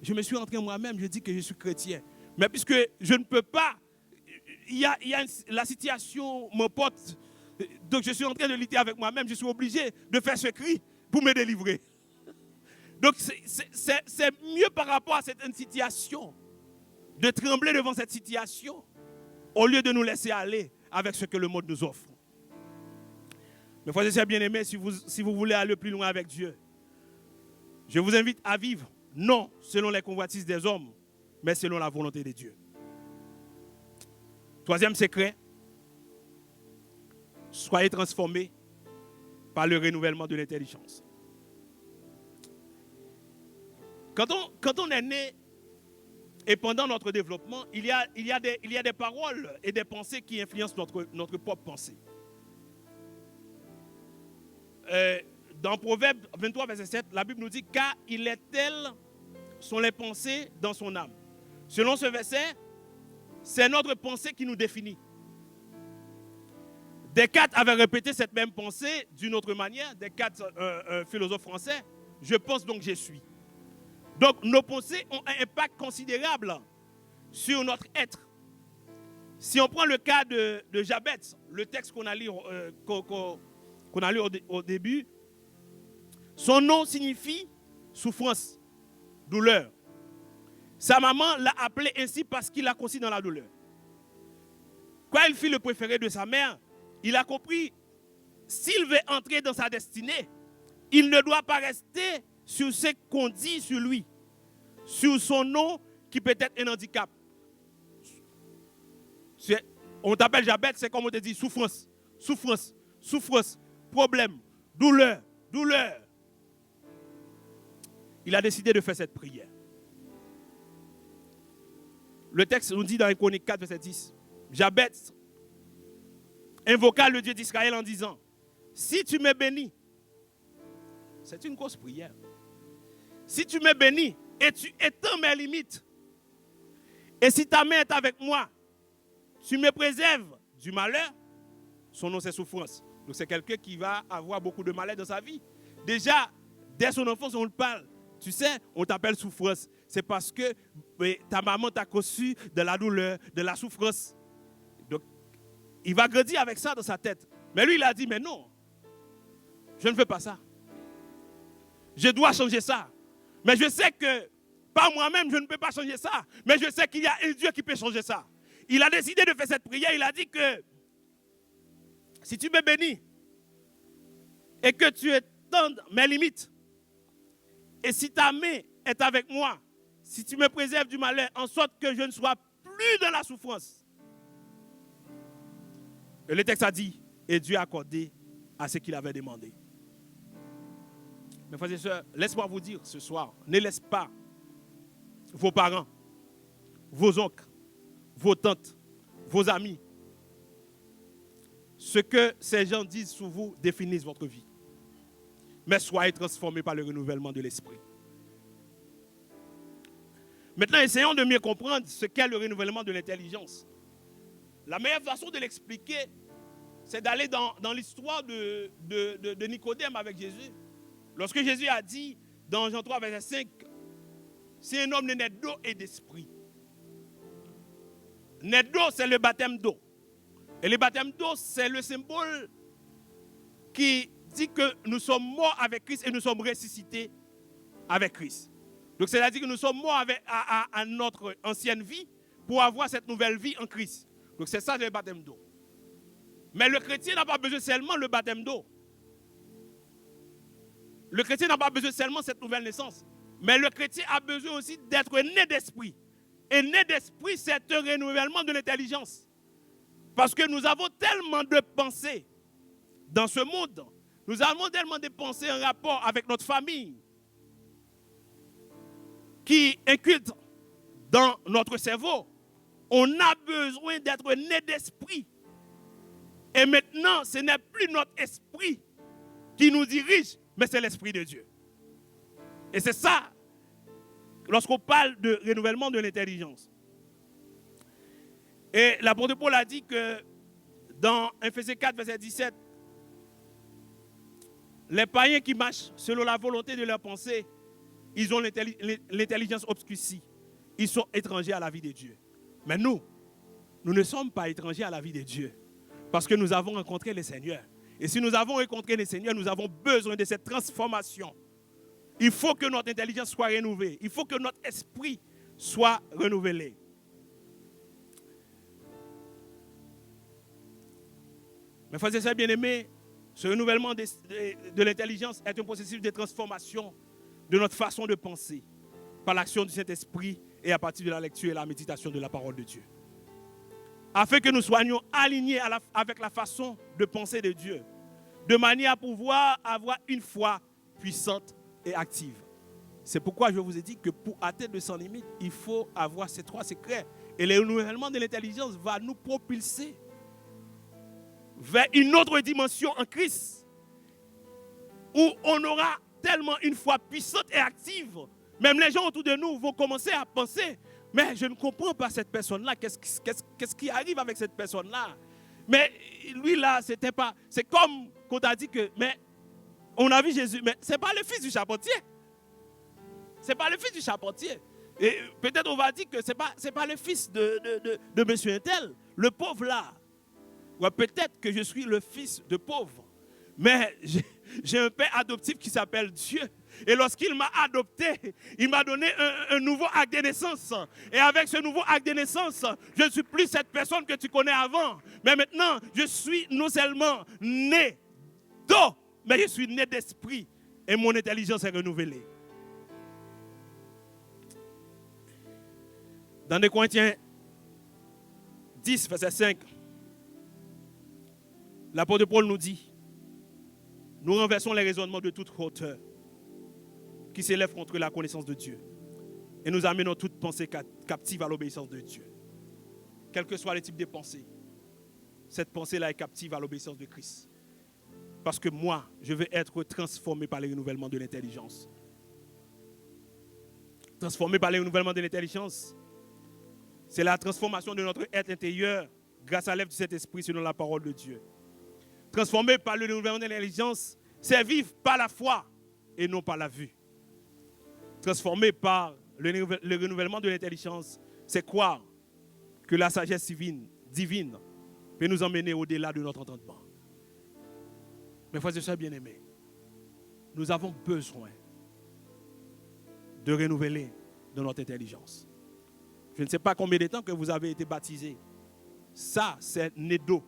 je me suis entré en moi-même, je dis que je suis chrétien. Mais puisque je ne peux pas, la situation m'emporte. Donc je suis en train de lutter avec moi-même. Je suis obligé de faire ce cri pour me délivrer. Donc c'est mieux par rapport à cette situation de trembler devant cette situation au lieu de nous laisser aller avec ce que le monde nous offre. Mes frères et sœurs bien-aimés, si vous voulez aller plus loin avec Dieu, je vous invite à vivre non selon les convoitises des hommes, mais selon la volonté de Dieu. Troisième secret, soyez transformés par le renouvellement de l'intelligence. Quand on est né et pendant notre développement, il y a des paroles et des pensées qui influencent notre propre pensée. Dans Proverbe 23, verset 7, la Bible nous dit « Car il est telles sont les pensées dans son âme ». Selon ce verset, c'est notre pensée qui nous définit. Descartes avait répété cette même pensée d'une autre manière. Descartes, un philosophe français, « Je pense donc je suis ». Donc nos pensées ont un impact considérable sur notre être. Si on prend le cas de Jabez, le texte qu'on a lu au début, son nom signifie souffrance, douleur. Sa maman l'a appelé ainsi parce qu'il l'a conçu dans la douleur. Quand il fut le préféré de sa mère, il a compris, s'il veut entrer dans sa destinée, il ne doit pas rester sur ce qu'on dit sur lui, sur son nom qui peut être un handicap. On t'appelle Jabez, c'est comme on te dit souffrance, souffrance, souffrance, problème, douleur, douleur. Il a décidé de faire cette prière. Le texte nous dit dans les Chroniques 4, verset 10, Jabez invoqua le Dieu d'Israël en disant, si tu me bénis, c'est une grosse prière. Si tu me bénis et tu étends mes limites, et si ta main est avec moi, tu me préserves du malheur, son nom c'est souffrance. Donc c'est quelqu'un qui va avoir beaucoup de malheur dans sa vie. Déjà, dès son enfance, on le parle. Tu sais, on t'appelle souffrance. C'est parce que ta maman t'a conçu de la douleur, de la souffrance. Donc, il va grandir avec ça dans sa tête. Mais lui, il a dit, mais non, je ne veux pas ça. Je dois changer ça. Mais je sais que, par moi-même, je ne peux pas changer ça. Mais je sais qu'il y a un Dieu qui peut changer ça. Il a décidé de faire cette prière. Il a dit que, si tu me bénis, et que tu étendes mes limites, et si ta main est avec moi, si tu me préserves du malheur, en sorte que je ne sois plus dans la souffrance. Et le texte a dit, et Dieu a accordé à ce qu'il avait demandé. Mes frères et sœurs, laisse-moi vous dire ce soir, ne laisse pas vos parents, vos oncles, vos tantes, vos amis. Ce que ces gens disent sur vous définissent votre vie. Mais soyez transformés par le renouvellement de l'esprit. Maintenant, essayons de mieux comprendre ce qu'est le renouvellement de l'intelligence. La meilleure façon de l'expliquer, c'est d'aller dans l'histoire de Nicodème avec Jésus. Lorsque Jésus a dit, dans Jean 3, verset 5, si un homme n'est né d'eau et d'esprit. Né d'eau, c'est le baptême d'eau. Et le baptême d'eau, c'est le symbole qui dit que nous sommes morts avec Christ et nous sommes ressuscités avec Christ. Donc c'est-à-dire que nous sommes morts à notre ancienne vie pour avoir cette nouvelle vie en Christ. Donc c'est ça le baptême d'eau. Mais le chrétien n'a pas besoin seulement le baptême d'eau. Le chrétien n'a pas besoin seulement cette nouvelle naissance. Mais le chrétien a besoin aussi d'être né d'esprit. Et né d'esprit, c'est un renouvellement de l'intelligence. Parce que nous avons tellement de pensées dans ce monde. Nous avons tellement de pensées en rapport avec notre famille qui incultent dans notre cerveau. On a besoin d'être né d'esprit. Et maintenant, ce n'est plus notre esprit qui nous dirige, mais c'est l'esprit de Dieu. Et c'est ça, lorsqu'on parle de renouvellement de l'intelligence. Et l'apôtre Paul a dit que dans Ephésiens 4, verset 17, les païens qui marchent selon la volonté de leur pensée, ils ont l'intelligence obscurcie. Ils sont étrangers à la vie de Dieu. Mais nous ne sommes pas étrangers à la vie de Dieu. Parce que nous avons rencontré le Seigneur. Et si nous avons rencontré le Seigneur, nous avons besoin de cette transformation. Il faut que notre intelligence soit rénovée. Il faut que notre esprit soit renouvelé. Mes frères et sœurs bien-aimés, ce renouvellement de l'intelligence est un processus de transformation de notre façon de penser par l'action du Saint-Esprit et à partir de la lecture et la méditation de la parole de Dieu. Afin que nous soyons alignés avec la façon de penser de Dieu, de manière à pouvoir avoir une foi puissante et active. C'est pourquoi je vous ai dit que pour atteindre sans limite, il faut avoir ces trois secrets. Et le renouvellement de l'intelligence va nous propulser vers une autre dimension en Christ, où on aura tellement une foi puissante et active, même les gens autour de nous vont commencer à penser, mais je ne comprends pas cette personne-là, qu'est-ce qui arrive avec cette personne-là? Mais lui là, c'était pas, c'est comme quand on a dit que, mais on a vu Jésus, mais c'est pas le fils du charpentier. C'est pas le fils du charpentier. Et peut-être on va dire que c'est pas le fils de monsieur Intel, le pauvre là. Ou peut-être que je suis le fils de pauvre. Mais j'ai un père adoptif qui s'appelle Dieu. Et lorsqu'il m'a adopté, il m'a donné un nouveau acte de naissance. Et avec ce nouveau acte de naissance, je ne suis plus cette personne que tu connais avant. Mais maintenant, je suis non seulement né d'eau, mais je suis né d'esprit. Et mon intelligence est renouvelée. Dans 2 Corinthiens 10, verset 5, l'apôtre Paul nous dit, nous renversons les raisonnements de toute hauteur qui s'élèvent contre la connaissance de Dieu et nous amenons toute pensée captive à l'obéissance de Dieu. Quel que soit le type de pensée, cette pensée-là est captive à l'obéissance de Christ. Parce que moi, je veux être transformé par le renouvellement de l'intelligence. Transformé par le renouvellement de l'intelligence, c'est la transformation de notre être intérieur grâce à l'œuvre du Saint-Esprit selon la parole de Dieu. Transformé par le renouvellement de l'intelligence, c'est vivre par la foi et non par la vue. Transformé par le renouvellement de l'intelligence, c'est croire que la sagesse divine peut nous emmener au-delà de notre entendement. Mes frères et sœurs bien-aimés, nous avons besoin de renouveler dans notre intelligence. Je ne sais pas combien de temps que vous avez été baptisés. Ça, c'est né d'eau.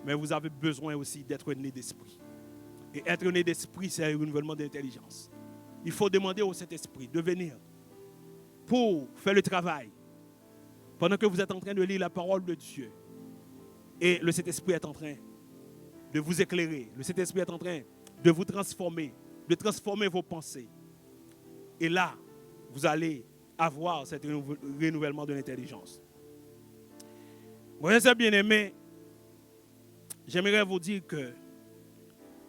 Mais vous avez besoin aussi d'être né d'esprit. Et être né d'esprit, c'est un renouvellement de l'intelligence. Il faut demander au Saint-Esprit de venir pour faire le travail. Pendant que vous êtes en train de lire la parole de Dieu. Et le Saint-Esprit est en train de vous éclairer. Le Saint-Esprit est en train de vous transformer, de transformer vos pensées. Et là, vous allez avoir ce renouvellement de l'intelligence. Mes frères bien-aimés, j'aimerais vous dire que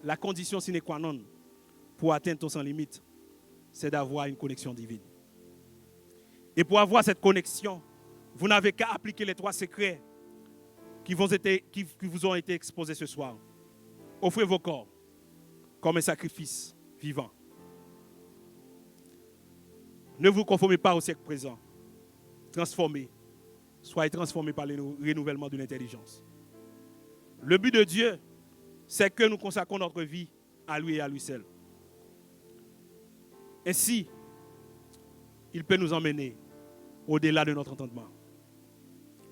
la condition sine qua non pour atteindre ton sans limite, c'est d'avoir une connexion divine. Et pour avoir cette connexion, vous n'avez qu'à appliquer les 3 secrets qui vous ont été exposés ce soir. Offrez vos corps comme un sacrifice vivant. Ne vous conformez pas au siècle présent. Transformez. Soyez transformés par le renouvellement de l'intelligence. Le but de Dieu, c'est que nous consacrons notre vie à lui et à lui seul. Ainsi, il peut nous emmener au-delà de notre entendement.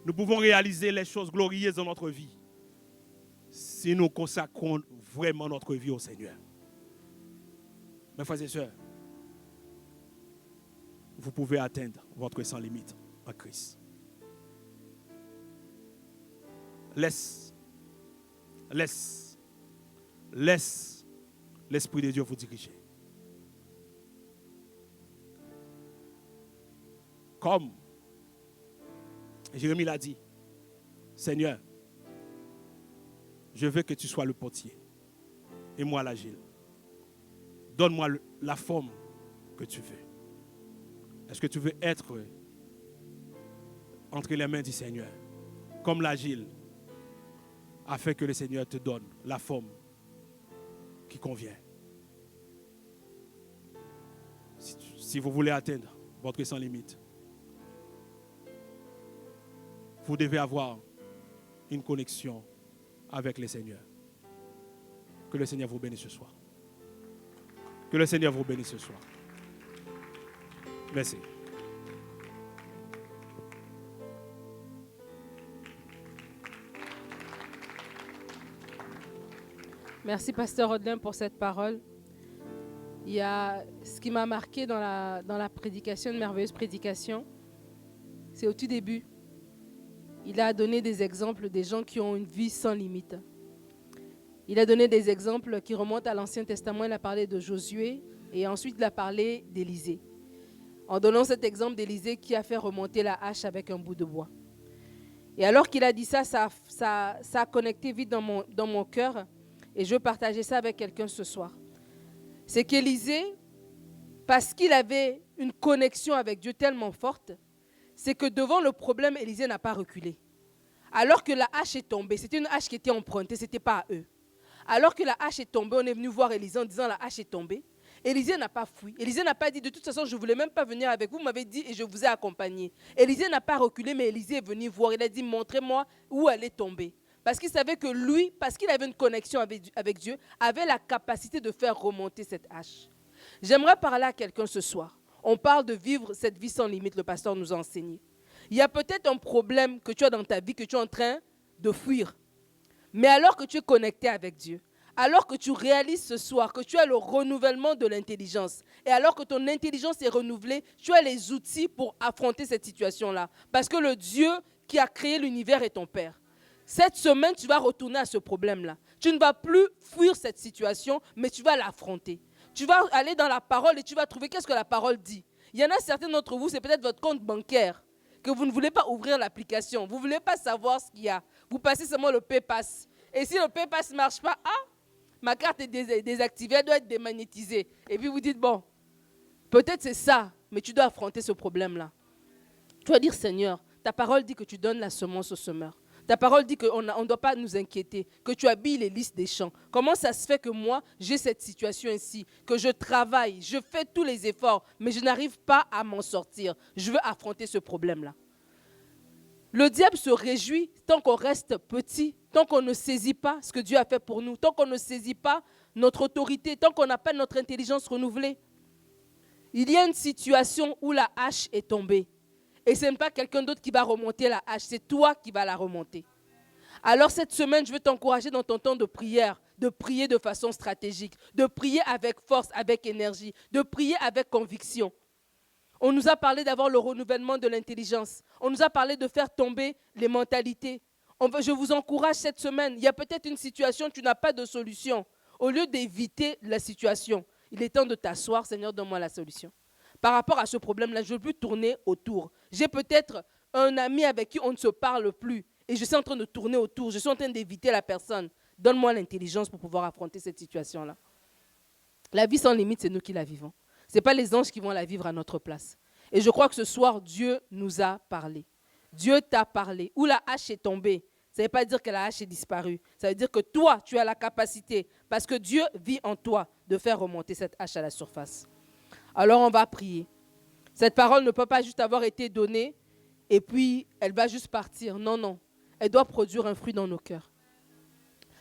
Nous pouvons réaliser les choses glorieuses dans notre vie si nous consacrons vraiment notre vie au Seigneur. Mes frères et sœurs, vous pouvez atteindre votre sans limite en Christ. Laisse l'Esprit de Dieu vous diriger. Comme Jérémie l'a dit, Seigneur, je veux que tu sois le portier et moi l'agile. Donne-moi la forme que tu veux. Est-ce que tu veux être entre les mains du Seigneur, comme l'agile, afin que le Seigneur te donne la forme qui convient? Si vous voulez atteindre votre sans limite, vous devez avoir une connexion avec le Seigneur. Que le Seigneur vous bénisse ce soir. Que le Seigneur vous bénisse ce soir. Merci. Merci, Pasteur Rodelin, pour cette parole. Il y a ce qui m'a marqué dans la prédication, une merveilleuse prédication. C'est au tout début. Il a donné des exemples des gens qui ont une vie sans limite. Il a donné des exemples qui remontent à l'Ancien Testament. Il a parlé de Josué et ensuite il a parlé d'Élisée. En donnant cet exemple d'Élisée qui a fait remonter la hache avec un bout de bois. Et alors qu'il a dit ça a connecté vite dans mon cœur. Et je veux partager ça avec quelqu'un ce soir. C'est qu'Élisée, parce qu'il avait une connexion avec Dieu tellement forte, c'est que devant le problème, Élisée n'a pas reculé. Alors que la hache est tombée, c'était une hache qui était empruntée, ce n'était pas à eux. Alors que la hache est tombée, on est venu voir Élisée en disant la hache est tombée. Élisée n'a pas fui. Élisée n'a pas dit de toute façon je ne voulais même pas venir avec vous, vous m'avez dit et je vous ai accompagné. Élisée n'a pas reculé, mais Élisée est venu voir. Il a dit montrez-moi où elle est tombée. Parce qu'il savait que lui, parce qu'il avait une connexion avec Dieu, avait la capacité de faire remonter cette hache. J'aimerais parler à quelqu'un ce soir. On parle de vivre cette vie sans limite, le pasteur nous a enseigné. Il y a peut-être un problème que tu as dans ta vie, que tu es en train de fuir. Mais alors que tu es connecté avec Dieu, alors que tu réalises ce soir que tu as le renouvellement de l'intelligence, et alors que ton intelligence est renouvelée, tu as les outils pour affronter cette situation-là. Parce que le Dieu qui a créé l'univers est ton Père. Cette semaine, tu vas retourner à ce problème-là. Tu ne vas plus fuir cette situation, mais tu vas l'affronter. Tu vas aller dans la parole et tu vas trouver qu'est-ce que la parole dit. Il y en a certains d'entre vous, c'est peut-être votre compte bancaire, que vous ne voulez pas ouvrir l'application. Vous ne voulez pas savoir ce qu'il y a. Vous passez seulement le PayPass. Et si le PayPass ne marche pas, ma carte est désactivée, elle doit être démagnétisée. Et puis vous dites, bon, peut-être c'est ça, mais tu dois affronter ce problème-là. Tu vas dire, Seigneur, ta parole dit que tu donnes la semence au semeur. Ta parole dit qu'on ne doit pas nous inquiéter, que tu habilles les lys des champs. Comment ça se fait que moi, j'ai cette situation ici, que je travaille, je fais tous les efforts, mais je n'arrive pas à m'en sortir. Je veux affronter ce problème-là. Le diable se réjouit tant qu'on reste petit, tant qu'on ne saisit pas ce que Dieu a fait pour nous, tant qu'on ne saisit pas notre autorité, tant qu'on n'a pas notre intelligence renouvelée. Il y a une situation où la hache est tombée. Et ce n'est pas quelqu'un d'autre qui va remonter la hache, c'est toi qui vas la remonter. Alors cette semaine, je veux t'encourager dans ton temps de prière, de prier de façon stratégique, de prier avec force, avec énergie, de prier avec conviction. On nous a parlé d'avoir le renouvellement de l'intelligence. On nous a parlé de faire tomber les mentalités. Je vous encourage cette semaine. Il y a peut-être une situation, tu n'as pas de solution. Au lieu d'éviter la situation, il est temps de t'asseoir, Seigneur, donne-moi la solution. Par rapport à ce problème-là, je ne veux plus tourner autour. J'ai peut-être un ami avec qui on ne se parle plus. et je suis en train de tourner autour, je suis en train d'éviter la personne. Donne-moi l'intelligence pour pouvoir affronter cette situation-là. La vie sans limite, c'est nous qui la vivons. Ce n'est pas les anges qui vont la vivre à notre place. Et je crois que ce soir, Dieu nous a parlé. Dieu t'a parlé. Où la hache est tombée, ça ne veut pas dire que la hache est disparue. Ça veut dire que toi, tu as la capacité, parce que Dieu vit en toi, de faire remonter cette hache à la surface. Alors on va prier. Cette parole ne peut pas juste avoir été donnée et puis elle va juste partir. Non, non. Elle doit produire un fruit dans nos cœurs.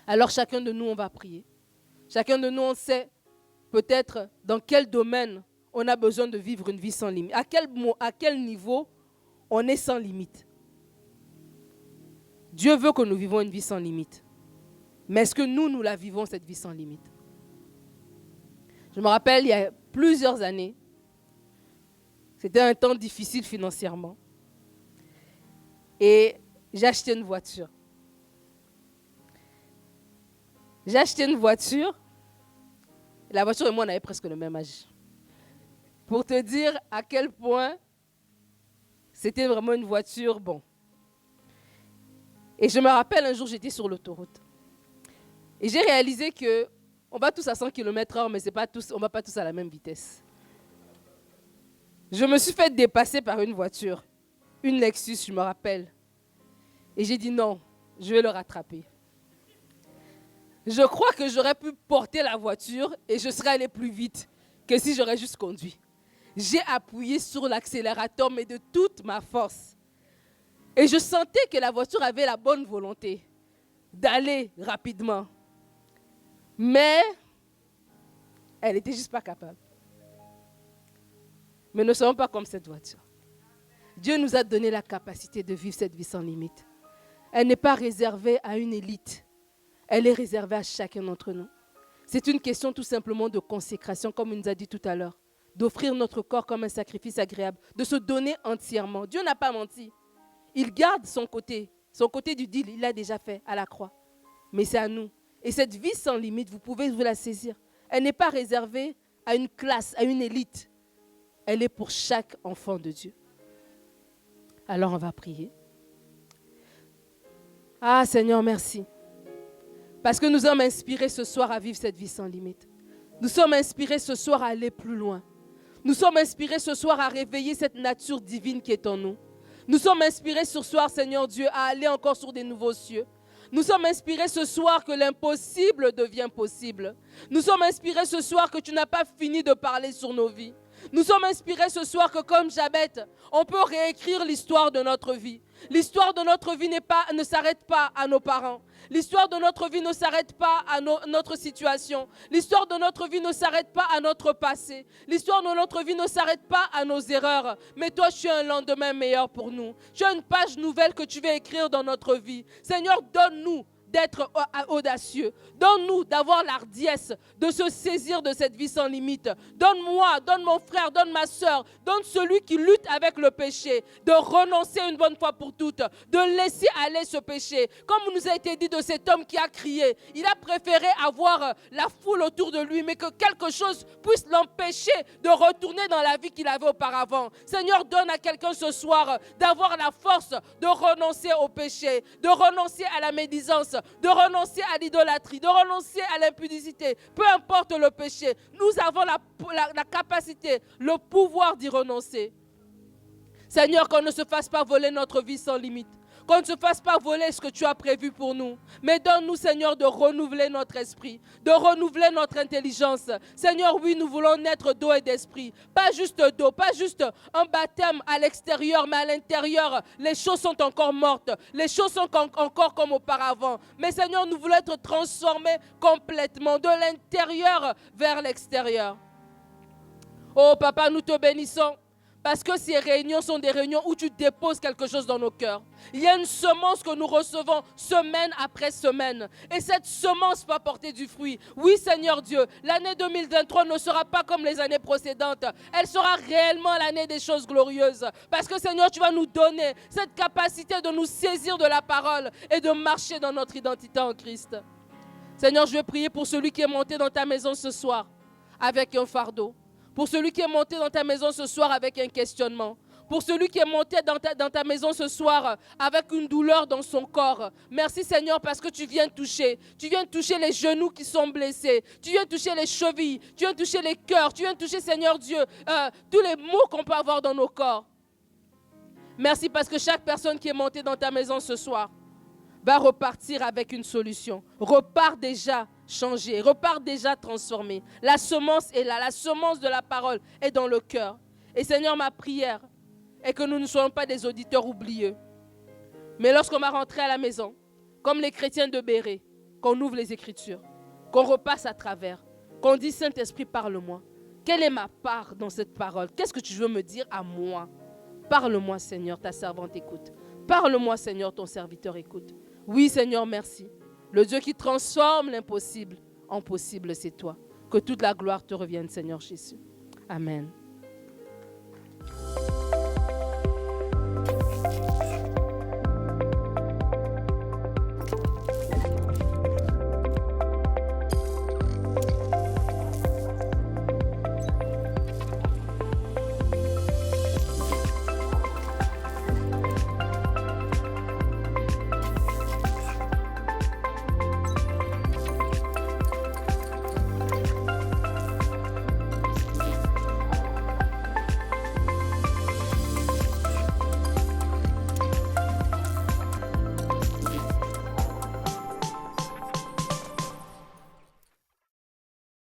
Alors chacun de nous, on va prier. Chacun de nous, on sait peut-être dans quel domaine on a besoin de vivre une vie sans limite. À quel niveau on est sans limite. Dieu veut que nous vivons une vie sans limite. Mais est-ce que nous la vivons, cette vie sans limite? Je me rappelle, il y a plusieurs années, c'était un temps difficile financièrement. Et j'ai acheté une voiture. J'ai acheté une voiture. La voiture et moi, on avait presque le même âge. Pour te dire à quel point c'était vraiment une voiture, bon. Et je me rappelle, un jour, j'étais sur l'autoroute. Et j'ai réalisé qu'on va tous à 100 km/h, mais on ne va pas tous à la même vitesse. Je me suis fait dépasser par une voiture, une Lexus, je me rappelle. Et j'ai dit non, je vais le rattraper. Je crois que j'aurais pu porter la voiture et je serais allé plus vite que si j'aurais juste conduit. J'ai appuyé sur l'accélérateur, mais de toute ma force. Et je sentais que la voiture avait la bonne volonté d'aller rapidement. Mais elle n'était juste pas capable. Mais nous ne sommes pas comme cette voiture. Dieu nous a donné la capacité de vivre cette vie sans limite. Elle n'est pas réservée à une élite. Elle est réservée à chacun d'entre nous. C'est une question tout simplement de consécration, comme il nous a dit tout à l'heure. D'offrir notre corps comme un sacrifice agréable. De se donner entièrement. Dieu n'a pas menti. Il garde son côté. Son côté du deal, il l'a déjà fait à la croix. Mais c'est à nous. Et cette vie sans limite, vous pouvez vous la saisir. Elle n'est pas réservée à une classe, à une élite. Elle est pour chaque enfant de Dieu. Alors on va prier. Ah Seigneur, merci. Parce que nous sommes inspirés ce soir à vivre cette vie sans limite. Nous sommes inspirés ce soir à aller plus loin. Nous sommes inspirés ce soir à réveiller cette nature divine qui est en nous. Nous sommes inspirés ce soir, Seigneur Dieu, à aller encore sur des nouveaux cieux. Nous sommes inspirés ce soir que l'impossible devient possible. Nous sommes inspirés ce soir que tu n'as pas fini de parler sur nos vies. Nous sommes inspirés ce soir que comme Jabez, on peut réécrire l'histoire de notre vie. L'histoire de notre vie ne s'arrête pas à nos parents. L'histoire de notre vie ne s'arrête pas à notre situation. L'histoire de notre vie ne s'arrête pas à notre passé. L'histoire de notre vie ne s'arrête pas à nos erreurs. Mais toi, tu as un lendemain meilleur pour nous. Tu as une page nouvelle que tu veux écrire dans notre vie. Seigneur, donne-nous d'être audacieux. Donne-nous d'avoir l'ardiesse de se saisir de cette vie sans limite. Donne-moi, donne mon frère, donne ma soeur, donne celui qui lutte avec le péché, de renoncer une bonne fois pour toutes, de laisser aller ce péché. Comme il nous a été dit de cet homme qui a crié, il a préféré avoir la foule autour de lui, mais que quelque chose puisse l'empêcher de retourner dans la vie qu'il avait auparavant. Seigneur, donne à quelqu'un ce soir d'avoir la force de renoncer au péché, de renoncer à la médisance, de renoncer à l'idolâtrie, de renoncer à l'impudicité. Peu importe le péché, nous avons la capacité, le pouvoir d'y renoncer. Seigneur, qu'on ne se fasse pas voler notre vie sans limite. Qu'on ne se fasse pas voler ce que tu as prévu pour nous. Mais donne-nous, Seigneur, de renouveler notre esprit, de renouveler notre intelligence. Seigneur, oui, nous voulons naître d'eau et d'esprit. Pas juste d'eau, pas juste un baptême à l'extérieur, mais à l'intérieur, les choses sont encore mortes. Les choses sont encore comme auparavant. Mais Seigneur, nous voulons être transformés complètement de l'intérieur vers l'extérieur. Oh Papa, nous te bénissons. Parce que ces réunions sont des réunions où tu déposes quelque chose dans nos cœurs. Il y a une semence que nous recevons semaine après semaine. Et cette semence va porter du fruit. Oui, Seigneur Dieu, l'année 2023 ne sera pas comme les années précédentes. Elle sera réellement l'année des choses glorieuses. Parce que, Seigneur, tu vas nous donner cette capacité de nous saisir de la parole et de marcher dans notre identité en Christ. Seigneur, je vais prier pour celui qui est monté dans ta maison ce soir avec un fardeau. Pour celui qui est monté dans ta maison ce soir avec un questionnement. Pour celui qui est monté dans ta maison ce soir avec une douleur dans son corps. Merci Seigneur parce que tu viens toucher. Tu viens toucher les genoux qui sont blessés. Tu viens toucher les chevilles. Tu viens toucher les cœurs. Tu viens toucher, Seigneur Dieu, tous les maux qu'on peut avoir dans nos corps. Merci parce que chaque personne qui est montée dans ta maison ce soir va repartir avec une solution. Repart déjà changé, repart déjà transformé. La semence est là, la semence de la parole est dans le cœur. Et Seigneur, ma prière est que nous ne soyons pas des auditeurs oublieux. Mais lorsqu'on va rentrer à la maison, comme les chrétiens de Béret, qu'on ouvre les Écritures, qu'on repasse à travers, qu'on dit Saint-Esprit, parle-moi. Quelle est ma part dans cette parole? Qu'est-ce que tu veux me dire à moi? Parle-moi, Seigneur, ta servante écoute. Parle-moi, Seigneur, ton serviteur écoute. Oui, Seigneur, merci. Le Dieu qui transforme l'impossible en possible, c'est toi. Que toute la gloire te revienne, Seigneur Jésus. Amen.